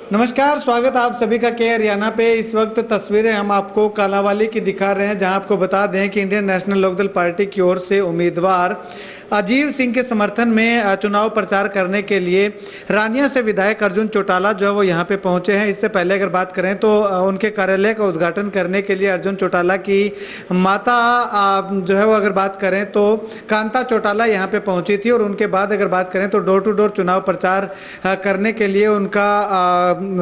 नमस्कार, स्वागत आप सभी का के हरियाणा पे। इस वक्त तस्वीरें हम आपको कालांवाली की दिखा रहे हैं, जहां आपको बता दें कि इंडियन नेशनल लोकदल पार्टी की ओर से उम्मीदवार अजीव सिंह के समर्थन में चुनाव प्रचार करने के लिए रानिया से विधायक अर्जुन चौटाला जो है वो यहां पे पहुंचे हैं। इससे पहले अगर बात करें तो उनके कार्यालय का उद्घाटन करने के लिए अर्जुन चौटाला की माता जो है वो अगर बात करें तो कांता चौटाला यहां पे पहुंची थी। और उनके बाद अगर बात करें तो डोर टू डोर चुनाव प्रचार करने के लिए उनका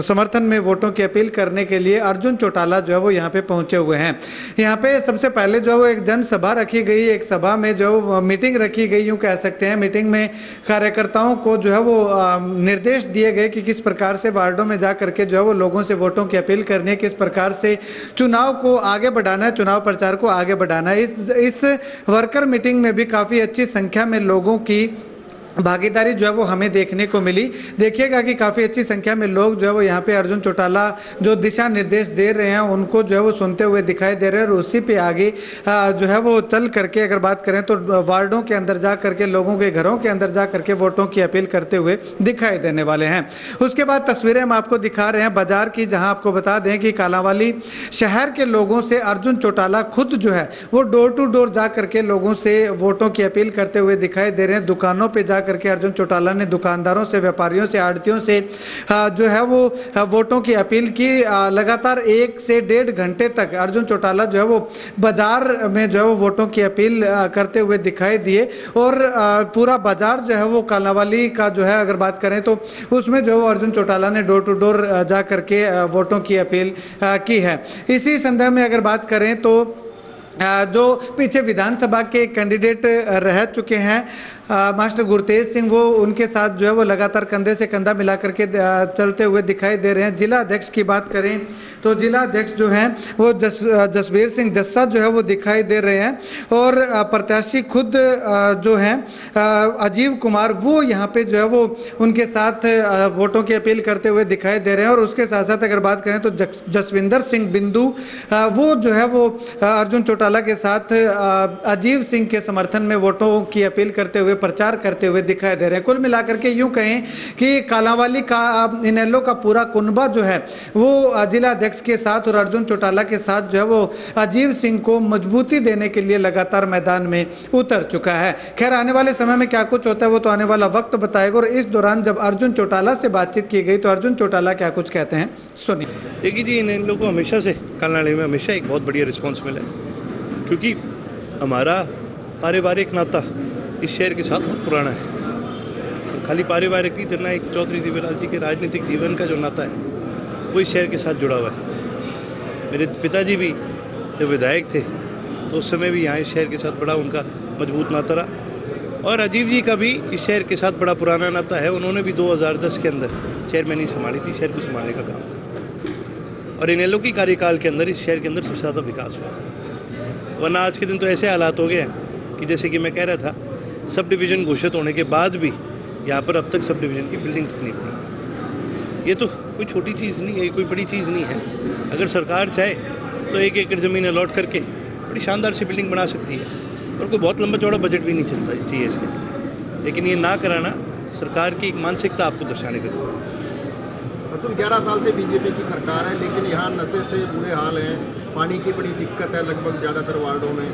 समर्थन में वोटों की अपील करने के लिए अर्जुन चौटाला जो है वो यहाँ पे पहुंचे हुए हैं। यहाँ पे सबसे पहले जो है वो एक जनसभा रखी गई, एक सभा में जो मीटिंग रखी गई यूँ कह सकते हैं। मीटिंग में कार्यकर्ताओं को जो है वो निर्देश दिए गए कि किस प्रकार से वार्डों में जा करके जो है वो लोगों से वोटों की अपील करनी है, किस प्रकार से चुनाव को आगे बढ़ाना है, चुनाव प्रचार को आगे बढ़ाना है। इस वर्कर मीटिंग में भी काफ़ी अच्छी संख्या में लोगों की भागीदारी जो है वो हमें देखने को मिली। देखिएगा कि काफ़ी अच्छी संख्या में लोग जो है वो यहाँ पे अर्जुन चौटाला जो दिशा निर्देश दे रहे हैं उनको जो है वो सुनते हुए दिखाई दे रहे हैं। और उसी पे आगे जो है वो चल करके अगर बात करें तो वार्डों के अंदर जा करके, लोगों के घरों के अंदर जा करके वोटों की अपील करते हुए दिखाई देने वाले हैं। उसके बाद तस्वीरें हम आपको दिखा रहे हैं बाजार की, जहाँ आपको बता दें कि कालांवाली शहर के लोगों से अर्जुन चौटाला खुद जो है वो डोर टू डोर जा करके लोगों से वोटों की अपील करते हुए दिखाई दे रहे हैं। दुकानों पर जा करके अर्जुन चौटाला ने दुकानदारों से, व्यापारियों से, आड़तियों से जो है वो वोटों की अपील की। लगातार 1 से 1.5 घंटे तक अर्जुन चौटाला जो है वो बाजार में जो है वो वोटों की अपील करते हुए दिखाई दिए। और पूरा बाजार जो है वो कालांवाली का जो है अगर बात करें तो उसमें जो है अर्जुन चौटाला ने डोर टू डोर जा करके वोटों की अपील की है। इसी संदर्भ में अगर बात करें तो जो पीछे विधानसभा के कैंडिडेट रह चुके हैं मास्टर गुरतेज सिंह, वो उनके साथ जो है वो लगातार कंधे से कंधा मिला करके चलते हुए दिखाई दे रहे हैं। जिला अध्यक्ष की बात करें तो जिला अध्यक्ष जो हैं वो जसवीर सिंह जस्सा जो है वो दिखाई दे रहे हैं। और प्रत्याशी खुद जो हैं अजीव कुमार, वो यहाँ पे जो है वो उनके साथ वोटों की अपील करते हुए दिखाई दे रहे हैं। और उसके साथ साथ अगर बात करें तो जसविंदर सिंह बिंदु, वो जो है वो अर्जुन चौटाला के साथ अजीव सिंह के समर्थन में वोटों की अपील करते हुए, प्रचार करते हुए दिखाई दे रहे हैं। कुल मिलाकर के यूं कहें कि कालांवाली का इनेलो का पूरा कुनबा जो है वो जिला अध्यक्ष के साथ और अर्जुन चौटाला के साथ जो है वो अजीव सिंह को मजबूती देने के लिए लगातार मैदान में उतर चुका है। खैर, आने वाले समय में क्या कुछ होता है वो तो आने वाला वक्त बताएगा। और इस दौरान जब अर्जुन चौटाला से बातचीत की गई तो अर्जुन चौटाला क्या कुछ कहते हैं, सुनिए। देखिए जी, इन लोगों को हमेशा से कालांवाली में हमेशा एक बहुत बढ़िया रिस्पॉन्स मिला है, क्योंकि हमारा पारिवारिक नाता इस शहर के साथ बहुत पुराना है। और खाली पारिवारिक नहीं, जितना एक चौधरी देवीलाल जी के राजनीतिक जीवन का जो नाता है वो इस शहर के साथ जुड़ा हुआ है। मेरे पिताजी भी जब विधायक थे तो उस समय भी यहाँ इस शहर के साथ बड़ा उनका मजबूत नाता रहा। और अजीव जी का भी इस शहर के साथ बड़ा पुराना नाता है। उन्होंने भी 2010 के अंदर चेयरमैनी संभाली थी, शहर को संभालने का काम किया। और इनेलो की कार्यकाल के अंदर इस शहर के अंदर सबसे ज़्यादा विकास हुआ। वरना आज के दिन तो ऐसे हालात हो गए हैं कि जैसे कि मैं कह रहा था, सब डिवीज़न घोषित होने के बाद भी यहाँ पर अब तक सब डिवीज़न की बिल्डिंग तक नहीं बनी। ये तो कोई छोटी चीज़ नहीं है, कोई बड़ी चीज़ नहीं है। अगर सरकार चाहे तो 1 एकड़ ज़मीन अलॉट करके बड़ी शानदार सी बिल्डिंग बना सकती है, और कोई बहुत लंबा चौड़ा बजट भी नहीं चलता चाहिए इसके लिए। लेकिन ये ना कराना सरकार की एक मानसिकता आपको दर्शाने का काम है। अतुल, 11 साल से बीजेपी की सरकार है, लेकिन यहाँ नशे से बुरे हाल हैं, पानी की बड़ी दिक्कत है लगभग ज़्यादातर वार्डों में,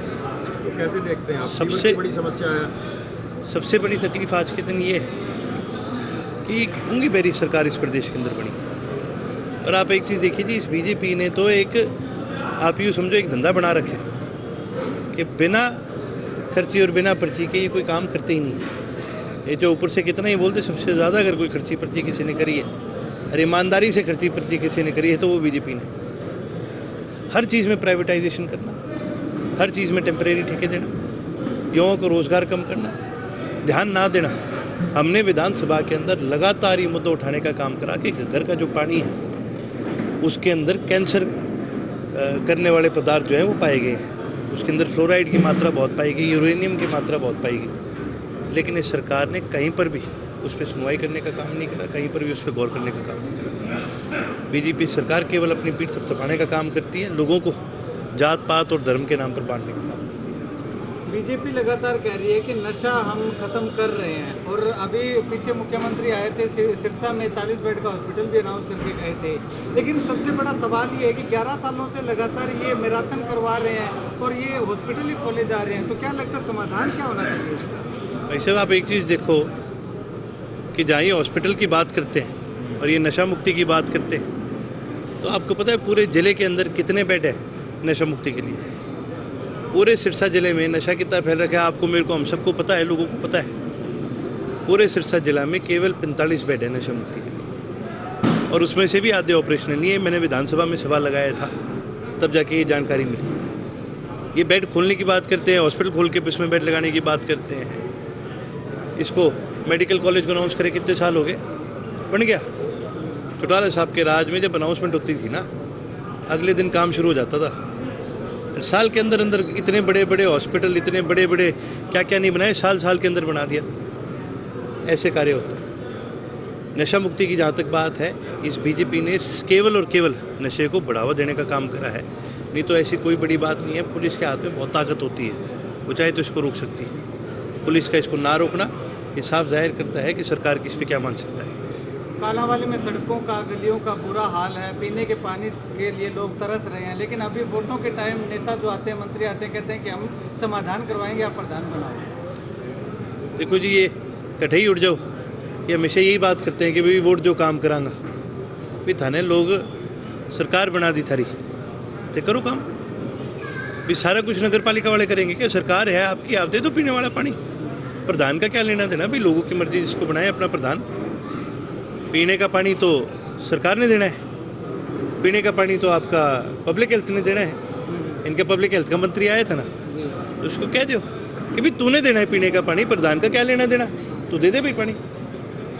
तो कैसे देखते हैं आप? सबसे बड़ी समस्या है, सबसे बड़ी तकलीफ आज के दिन ये है कि गूंगी बैरी सरकार इस प्रदेश के अंदर बनी। और आप एक चीज़ देखिए जी, इस बीजेपी ने तो एक, आप यूँ समझो, एक धंधा बना रखा है कि बिना खर्ची और बिना पर्ची के ये कोई काम करते ही नहीं है। ये जो ऊपर से कितना ही बोलते, सबसे ज़्यादा अगर कोई खर्ची पर्ची किसी ने करी है और ईमानदारी से खर्ची पर्ची किसी ने करी है तो वो बीजेपी ने। हर चीज़ में प्राइवेटाइजेशन करना, हर चीज़ में टेम्परेरी ठेके देना, युवाओं को रोज़गार कम करना, ध्यान ना देना। हमने विधानसभा के अंदर लगातार ये मुद्दा उठाने का काम करा कि घर का जो पानी है उसके अंदर कैंसर करने वाले पदार्थ जो है वो पाए गए हैं। उसके अंदर फ्लोराइड की मात्रा बहुत पाई गई, यूरेनियम की मात्रा बहुत पाई गई। लेकिन इस सरकार ने कहीं पर भी उस पर सुनवाई करने का काम नहीं करा, कहीं पर भी उस पर गौर करने का काम नहीं करा। बीजेपी सरकार केवल अपनी पीठ थपथपाने का काम करती है, लोगों को जात पात और धर्म के नाम पर बांटने का काम करती है। बीजेपी लगातार कह रही है कि नशा हम खत्म कर रहे हैं, और अभी पीछे मुख्यमंत्री आए थे, सिरसा में 40 बेड का हॉस्पिटल भी अनाउंस करके गए थे। लेकिन सबसे बड़ा सवाल ये है कि 11 सालों से लगातार ये मैराथन करवा रहे हैं और ये हॉस्पिटल ही खोले जा रहे हैं, तो क्या लगता है समाधान क्या होना चाहिए? भाई साहब, आप एक चीज़ देखो कि जहाँ ये हॉस्पिटल की बात करते हैं और ये नशा मुक्ति की बात करते हैं, तो आपको पता है पूरे ज़िले के अंदर कितने बेड है नशा मुक्ति के लिए? पूरे सिरसा ज़िले में नशा कितना फैल रखा है आपको, मेरे को, हम सबको पता है, लोगों को पता है। पूरे सिरसा जिला में केवल 45 बेड है नशा मुक्ति के लिए, और उसमें से भी आधे ऑपरेशनल नहीं है। मैंने विधानसभा में सवाल लगाया था, तब जाके ये जानकारी मिली। ये बेड खोलने की बात करते हैं, हॉस्पिटल खोल के इसमें बेड लगाने की बात करते हैं। इसको मेडिकल कॉलेज को अनाउंस करे कितने साल हो गए, बन गया। चौटाला साहब के राज में जब अनाउंसमेंट होती थी ना, अगले दिन काम शुरू हो जाता था। साल के अंदर अंदर इतने बड़े बड़े हॉस्पिटल, इतने बड़े बड़े क्या क्या नहीं बनाए, साल साल के अंदर बना दिया था। ऐसे कार्य होता है। नशा मुक्ति की जहाँ तक बात है, इस बीजेपी ने केवल और केवल नशे को बढ़ावा देने का काम करा है, नहीं तो ऐसी कोई बड़ी बात नहीं है। पुलिस के हाथ में बहुत ताकत होती है, वो चाहे तो इसको रोक सकती है। पुलिस का इसको ना रोकना ये साफ जाहिर करता है कि सरकार किस पे क्या मान सकता है। कालांवाली में सड़कों का, गलियों का बुरा हाल है, पीने के पानी के लिए लोग तरस रहे हैं, लेकिन अभी वोटों के टाइम नेता जो आते हैं, मंत्री आते हैं, कहते हैं कि हम समाधान करवाएंगे, आप प्रधान बनाओ। देखो जी, ये कठई उड़ जाओ, ये हमेशा यही बात करते हैं कि भाई वोट जो काम करांगा। भी थाने लोग सरकार बना दी थारी, तो करो काम। भी सारा कुछ नगर पालिका वाले करेंगे क्या? सरकार है आपकी, आप दे दो पीने वाला पानी। प्रधान का क्या लेना देना? भाई लोगों की मर्जी, जिसको बनाए अपना प्रधान। पीने का पानी तो सरकार ने देना है, पीने का पानी तो आपका पब्लिक हेल्थ ने देना है। इनके पब्लिक हेल्थ का मंत्री आया था ना, तो उसको कह दो कि भाई तूने देना है पीने का पानी, प्रधान का क्या लेना देना, तू दे दे भाई पानी।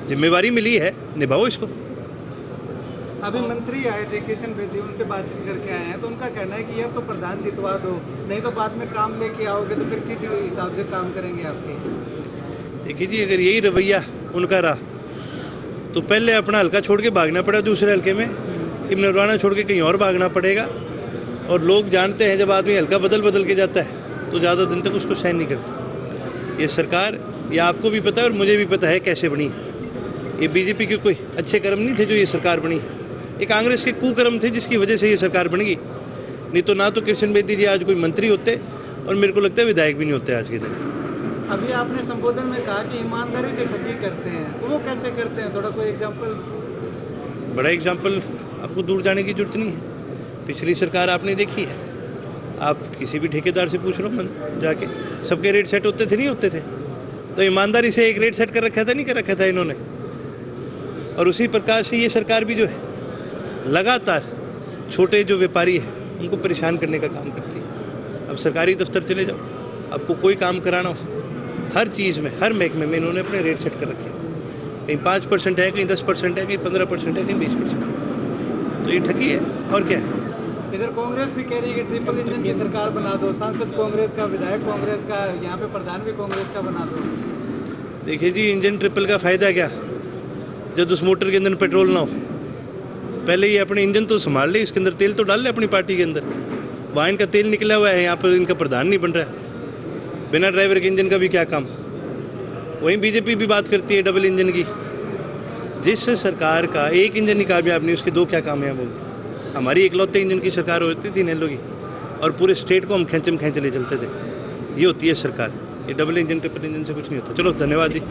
जिम्मेवारी मिली है, निभाओ इसको। अभी मंत्री आए थे किशन बेदी, उनसे बातचीत करके आए हैं, तो उनका कहना है कि यह तो प्रधान जितवा दो, नहीं तो बाद में काम लेके आओगे तो फिर किस हिसाब से काम करेंगे आपके। देखिए जी, अगर यही रवैया उनका रहा तो पहले अपना हल्का छोड़ के भागना पड़ा दूसरे हल्के में, इब्न नूराना छोड़ के कहीं और भागना पड़ेगा। और लोग जानते हैं जब आदमी हल्का बदल बदल के जाता है तो ज़्यादा दिन तक उसको सहन नहीं करता। ये सरकार, ये आपको भी पता है और मुझे भी पता है कैसे बनी है। ये बीजेपी के कोई अच्छे कर्म नहीं थे जो ये सरकार बनी है, ये कांग्रेस के कुकर्म थे जिसकी वजह से ये सरकार बन गई। नहीं तो ना तो किशन बेदी जी आज कोई मंत्री होते, और मेरे को लगता है विधायक भी नहीं होते आज के दिन। अभी आपने संबोधन में कहा कि ईमानदारी से ठगी करते हैं, तो वो कैसे करते हैं? थोड़ा कोई एग्जांपल। बड़ा एग्जांपल आपको दूर जाने की जरूरत नहीं है। पिछली सरकार आपने देखी है, आप किसी भी ठेकेदार से पूछ लो जाके, सबके रेट सेट होते थे नहीं होते थे? तो ईमानदारी से एक रेट सेट कर रखा था नहीं कर रखा था इन्होंने। और उसी प्रकार से ये सरकार भी जो है लगातार छोटे जो व्यापारी हैं उनको परेशान करने का काम करती है। अब सरकारी दफ्तर चले जाओ, आपको कोई काम कराना हो, हर चीज़ में, हर महकमे में इन्होंने अपने रेट सेट कर रखे हैं। कहीं 5% है, कहीं 10% है, कहीं 15% है, कहीं 20%। तो ये ठगी है और क्या है। इधर कांग्रेस भी कह रही है कि ट्रिपल इंजन की सरकार बना दो, सांसद कांग्रेस का, विधायक कांग्रेस का, यहाँ पे प्रधान भी कांग्रेस का बना दो। देखिए जी, इंजन ट्रिपल का फ़ायदा क्या जब उस मोटर के अंदर पेट्रोल ना हो? पहले ये अपने इंजन तो संभाल ले, इसके अंदर तेल तो डाल ले अपनी पार्टी के अंदर। वहाँ इनका तेल निकला हुआ है, यहाँ पर इनका प्रधान नहीं बन रहा है। बिना ड्राइवर के इंजन का भी क्या काम। वहीं बीजेपी भी बात करती है डबल इंजन की। जिस सरकार का एक इंजन ही कामयाब नहीं, उसके दो क्या कामयाब होंगे? हमारी इकलौते इंजन की सरकार होती थी नेल्लो की, और पूरे स्टेट को हम खींचम खींच ले चलते थे। ये होती है सरकार। ये डबल इंजन ट्रिपल इंजन से कुछ नहीं होता। चलो धन्यवाद जी।